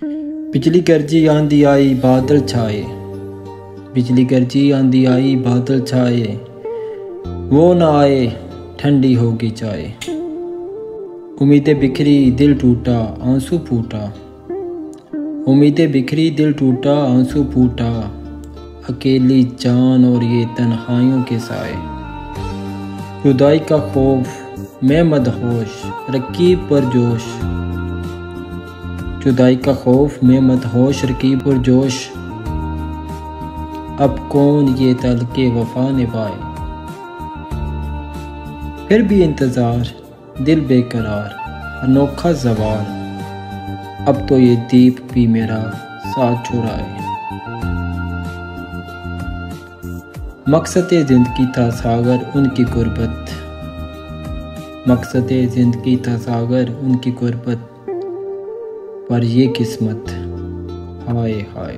बिजली गरजी आंधी आई बादल छाए, बिजली गरजी आंधी आई बादल छाए, वो न आए ठंडी होगी चाय। उम्मीदें बिखरी दिल टूटा आंसू फूटा, उम्मीदें बिखरी दिल टूटा आंसू फूटा, अकेली जान और ये तन्हाइयों के साए। जुदाई का खौफ मैं मदहोश रकीब पर जोश, जुदाई का खौफ मैं मदहोश रकीब पर जोश, अब कौन ये तल के वफा निभाए। फिर भी इंतज़ार दिल बेकरार अनोखा ज़वाल, अब तो ये दीप भी मेरा साथ छुड़ाए। मकसद ज़िंदगी था सागर उनकी गुर्बत, मकसद ज़िंदगी था सागर उनकी गुर्बत, पर ये किस्मत हाय हाय।